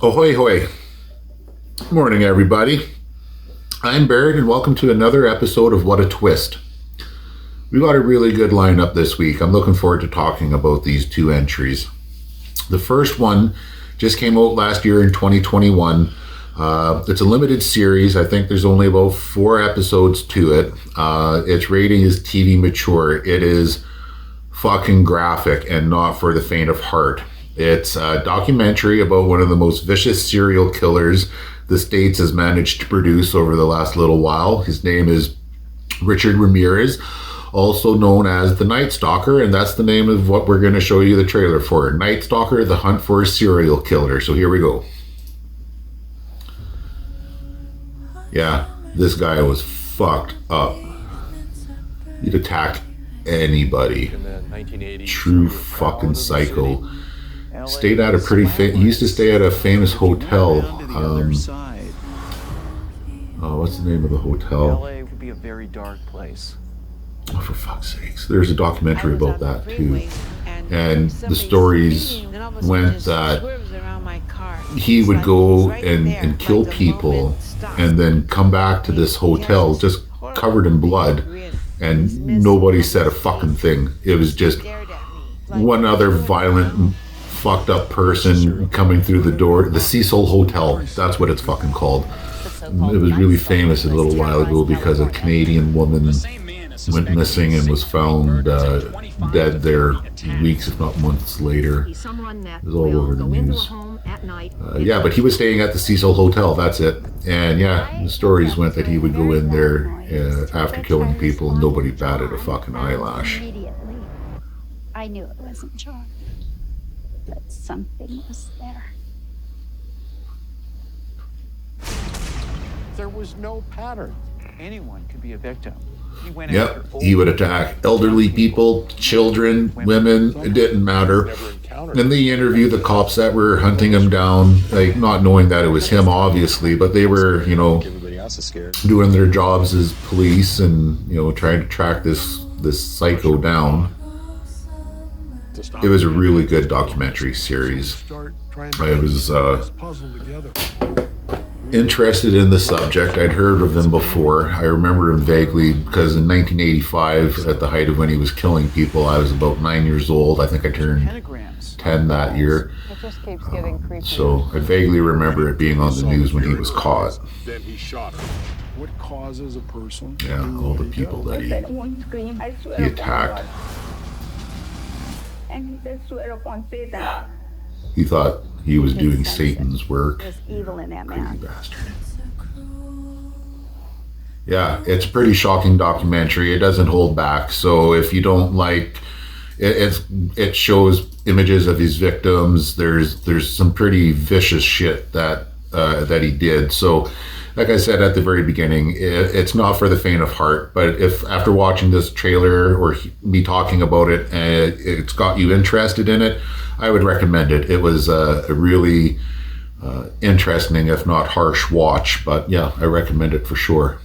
Ahoy hoy. Morning everybody. I'm Barrett and welcome to another episode of What a Twist. We've got a really good lineup this week. I'm looking forward to talking about these two entries. The first one just came out last year in 2021. It's a limited series. I think there's only about 4 episodes to it. Its rating is TV mature. It is fucking graphic and not for the faint of heart. It's a documentary about one of the most vicious serial killers the States has managed to produce over the last little while. His name is Richard Ramirez, also known as the Night Stalker, and that's the name of what we're going to show you the trailer for. Night Stalker, The Hunt for a Serial Killer. So here we go. Yeah, this guy was fucked up. He'd attack anybody. True fucking psycho. Stayed at a he used to stay at a famous hotel. What's the name of the hotel? LA could be a very dark place. Oh, for fuck's sakes. There's a documentary about that too. And the stories went that he would go and kill people and then come back to this hotel just covered in blood and nobody said a fucking thing. It was just one other violent fucked up person coming through the door. The Cecil Hotel, that's what it's fucking called. It was really famous a little while ago because a Canadian woman went missing and was found dead there weeks if not months later. It was all over the news. Yeah, but he was staying at the Cecil Hotel, that's it. And yeah, the stories went that he would go in there after killing people and nobody batted a fucking eyelash. I knew it wasn't John. But something was there. There was no pattern. Anyone could be a victim. Yep, he would attack elderly people, children, women, it didn't matter. And they interviewed the cops that were hunting him down, like not knowing that it was him obviously, but they were, doing their jobs as police and, trying to track this psycho down. It was a really good documentary series. I was interested in the subject. I'd heard of him before. I remember him vaguely because in 1985, at the height of when he was killing people, I was about 9 years old. I think I turned 10 that year. So I vaguely remember it being on the news when he was caught. Then he shot her. What causes a person? Yeah, all the people that he attacked. And I swear upon Satan. He thought he was doing Satan's work. There's evil in that Crazy man. bastard. Yeah, it's a pretty shocking documentary. It doesn't hold back. So if you don't like it shows images of his victims. There's some pretty vicious shit that he did. So like I said at the very beginning, it's not for the faint of heart, but if after watching this trailer or me talking about it, it's got you interested in it, I would recommend it. It was a really interesting, if not harsh watch, but yeah, I recommend it for sure.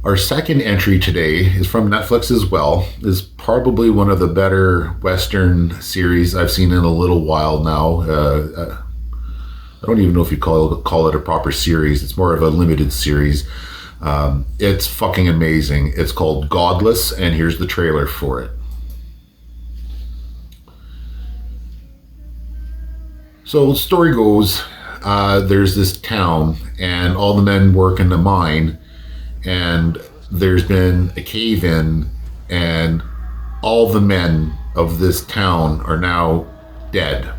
Our second entry today is from Netflix as well. Is probably one of the better Western series I've seen in a little while now. I don't even know if you call it a proper series. It's more of a limited series. It's fucking amazing. It's called Godless, and here's the trailer for it. So the story goes, there's this town, and all the men work in the mine, and there's been a cave-in, and all the men of this town are now dead.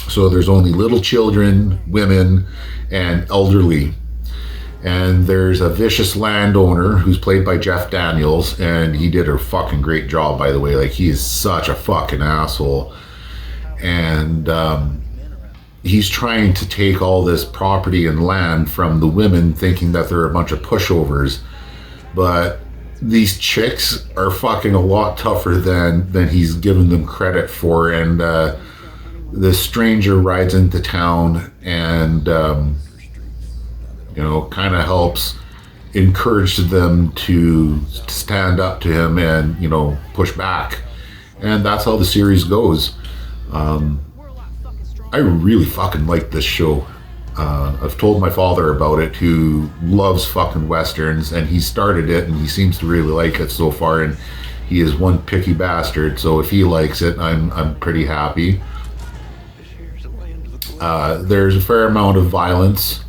So there's only little children, women, and elderly. And there's a vicious landowner who's played by Jeff Daniels, and he did a fucking great job, by the way. Like, he is such a fucking asshole. And he's trying to take all this property and land from the women, thinking that they're a bunch of pushovers. But these chicks are fucking a lot tougher than he's given them credit for. And this stranger rides into town and kind of helps encourage them to stand up to him and push back. And that's how the series goes. I really fucking like this show. I've told my father about it, who loves fucking westerns, and he started it, and he seems to really like it so far. And he is one picky bastard, so if he likes it, I'm pretty happy. There's a fair amount of violence.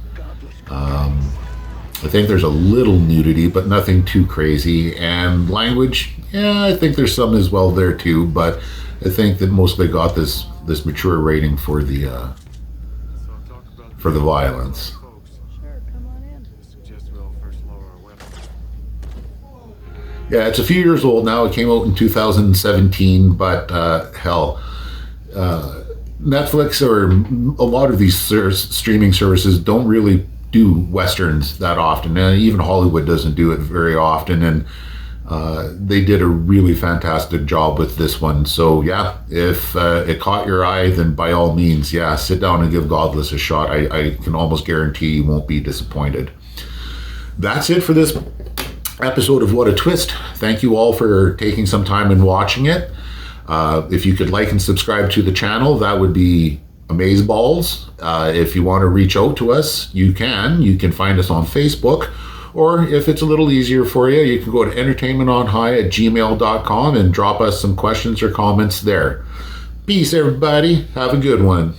I think there's a little nudity, but nothing too crazy. And language, yeah, I think there's some as well there too. But I think that mostly got this mature rating for the violence. Yeah, it's a few years old now. It came out in 2017, but hell, Netflix or a lot of these streaming services don't really do westerns that often. And even Hollywood doesn't do it very often. And they did a really fantastic job with this one. So yeah, if it caught your eye, then by all means, yeah, sit down and give Godless a shot. I can almost guarantee you won't be disappointed. That's it for this episode of What a Twist. Thank you all for taking some time and watching it. If you could like and subscribe to the channel, that would be amazeballs. If you want to reach out to us, you can find us on Facebook, or if it's a little easier for you, you can go to entertainmentonhigh@gmail.com and drop us some questions or comments there. Peace, everybody. Have a good one.